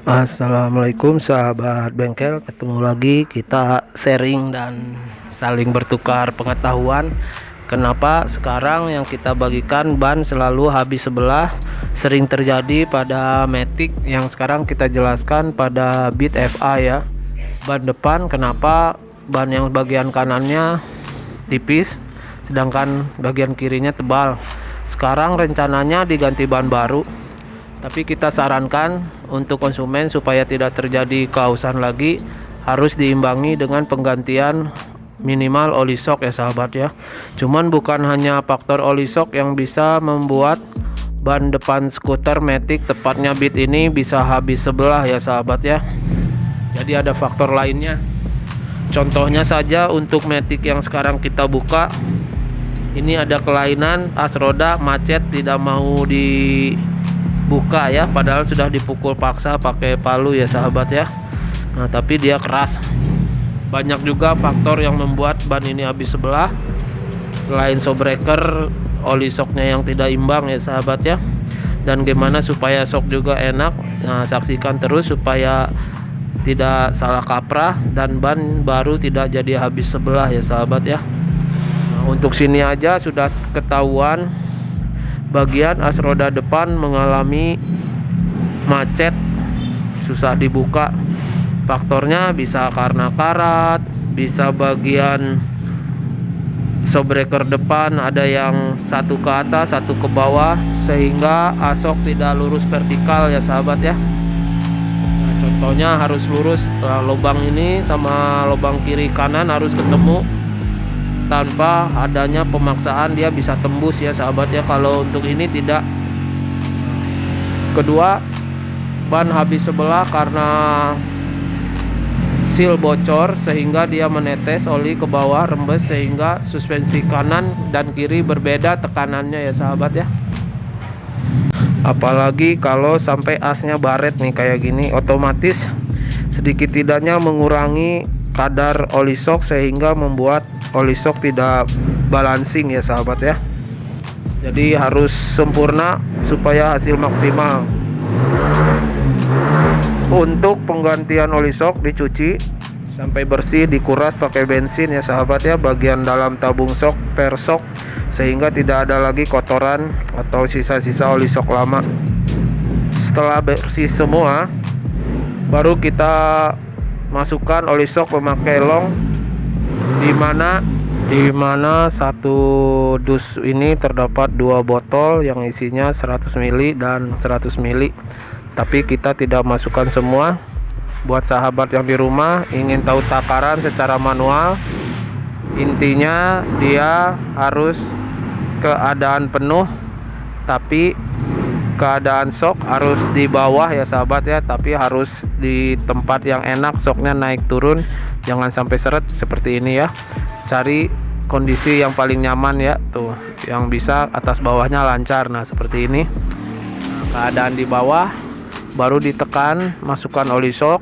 Assalamualaikum sahabat bengkel, ketemu lagi kita sharing dan saling bertukar pengetahuan. Kenapa sekarang yang kita bagikan ban selalu habis sebelah, sering terjadi pada Matic. Yang sekarang kita jelaskan pada Beat FA ya. Ban depan kenapa ban yang bagian kanannya tipis sedangkan bagian kirinya tebal. Sekarang rencananya diganti ban baru, tapi kita sarankan untuk konsumen supaya tidak terjadi kausan lagi, harus diimbangi dengan penggantian minimal oli shock ya sahabat ya. Cuman bukan hanya faktor oli shock yang bisa membuat ban depan skuter Matic, tepatnya Beat ini bisa habis sebelah ya sahabat ya. Jadi ada faktor lainnya. Contohnya saja untuk Matic yang sekarang kita buka, ini ada kelainan as roda macet, tidak mau dibuka ya, padahal sudah dipukul paksa pakai palu ya sahabat ya. Nah tapi dia keras. Banyak juga faktor yang membuat ban ini habis sebelah, selain shockbreaker, oli shocknya yang tidak imbang ya sahabat ya. Dan gimana supaya shock juga enak, nah saksikan terus supaya tidak salah kaprah dan ban baru tidak jadi habis sebelah ya sahabat ya. Untuk sini aja sudah ketahuan bagian as roda depan mengalami macet, susah dibuka. Faktornya bisa karena karat, bisa bagian shockbreaker depan ada yang satu ke atas satu ke bawah, sehingga asok tidak lurus vertikal ya sahabat ya. Nah, contohnya harus lurus, lubang ini sama lubang kiri kanan harus ketemu. Tanpa adanya pemaksaan dia bisa tembus ya sahabat ya. Kalau untuk ini tidak. Kedua, ban habis sebelah karena seal bocor sehingga dia menetes oli ke bawah, rembes, sehingga suspensi kanan dan kiri berbeda tekanannya ya sahabat ya. Apalagi kalau sampai asnya baret nih kayak gini, otomatis sedikit tidaknya mengurangi kadar oli shock sehingga membuat oli shock tidak balancing ya sahabat ya. Jadi harus sempurna supaya hasil maksimal. Untuk penggantian oli shock dicuci sampai bersih, dikuras pakai bensin ya sahabat ya, bagian dalam tabung shock, per shock, sehingga tidak ada lagi kotoran atau sisa-sisa oli shock lama. Setelah bersih semua, baru kita masukkan oli shock pemakai long, dimana satu dus ini terdapat dua botol yang isinya 100 ml dan 100 ml. Tapi kita tidak masukkan semua. Buat sahabat yang di rumah ingin tahu takaran secara manual, intinya dia harus keadaan penuh, tapi keadaan shock harus di bawah ya sahabat ya, tapi harus di tempat yang enak, shocknya naik turun, jangan sampai seret seperti ini ya. Cari kondisi yang paling nyaman ya, tuh yang bisa atas bawahnya lancar. Nah seperti ini, keadaan di bawah baru ditekan, masukkan oli shock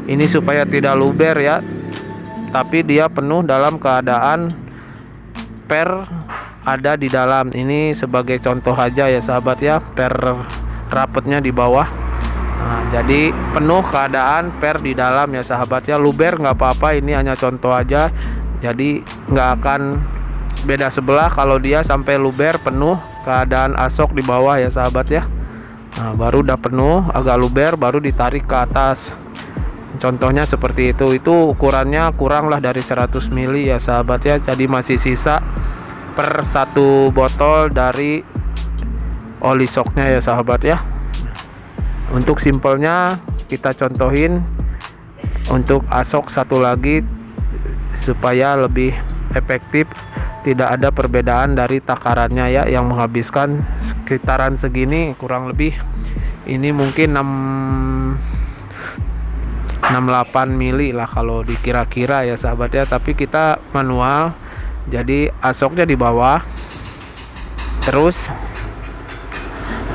ini supaya tidak luber ya, tapi dia penuh dalam keadaan per ada di dalam. Ini sebagai contoh aja ya sahabat ya, per rapetnya di bawah. Nah, jadi penuh keadaan per di dalam ya sahabat ya. Luber nggak apa-apa, ini hanya contoh aja. Jadi nggak akan beda sebelah kalau dia sampai luber penuh keadaan asok di bawah ya sahabat ya. Nah baru udah penuh agak luber baru ditarik ke atas. Contohnya seperti itu ukurannya kurang lah dari 100 ml ya sahabat ya. Jadi masih sisa per satu botol dari oli shocknya ya sahabat ya. Untuk simpelnya kita contohin untuk asok satu lagi supaya lebih efektif, tidak ada perbedaan dari takarannya ya, yang menghabiskan sekitaran segini kurang lebih. Ini mungkin 68 mili lah kalau dikira-kira ya sahabat ya, tapi kita manual. Jadi asoknya di bawah, terus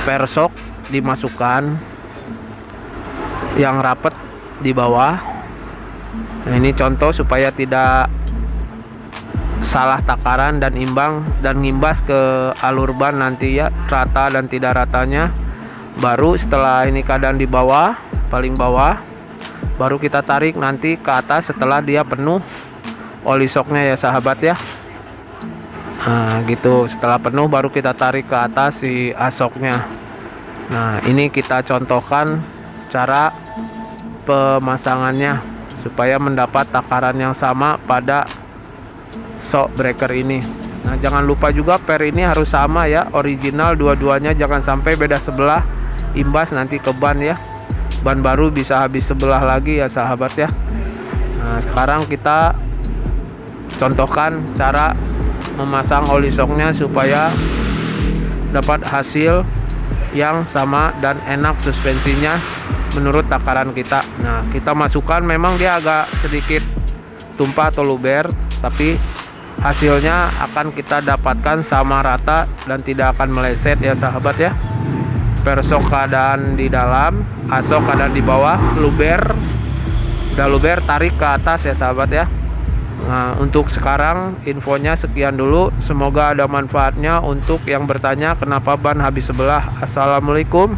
per shock dimasukkan yang rapet di bawah. Nah ini contoh supaya tidak salah takaran dan imbang dan ngimbas ke alur ban nanti ya, rata dan tidak ratanya. Baru setelah ini keadaan di bawah, paling bawah, baru kita tarik nanti ke atas setelah dia penuh oli shocknya ya sahabat ya. Nah gitu, setelah penuh baru kita tarik ke atas si asoknya. Nah ini kita contohkan cara pemasangannya supaya mendapat takaran yang sama pada shock breaker ini. Nah jangan lupa juga per ini harus sama ya, original dua-duanya, jangan sampai beda sebelah, imbas nanti ke ban ya, ban baru bisa habis sebelah lagi ya sahabat ya. Nah sekarang kita contohkan cara memasang oli shocknya supaya dapat hasil yang sama dan enak suspensinya menurut takaran kita. Nah kita masukkan, memang dia agak sedikit tumpah atau luber, tapi hasilnya akan kita dapatkan sama rata dan tidak akan meleset ya sahabat ya. Persok keadaan di dalam, asok keadaan di bawah, luber, udah luber, tarik ke atas ya sahabat ya. Nah untuk sekarang infonya sekian dulu, semoga ada manfaatnya untuk yang bertanya kenapa ban habis sebelah. Assalamualaikum.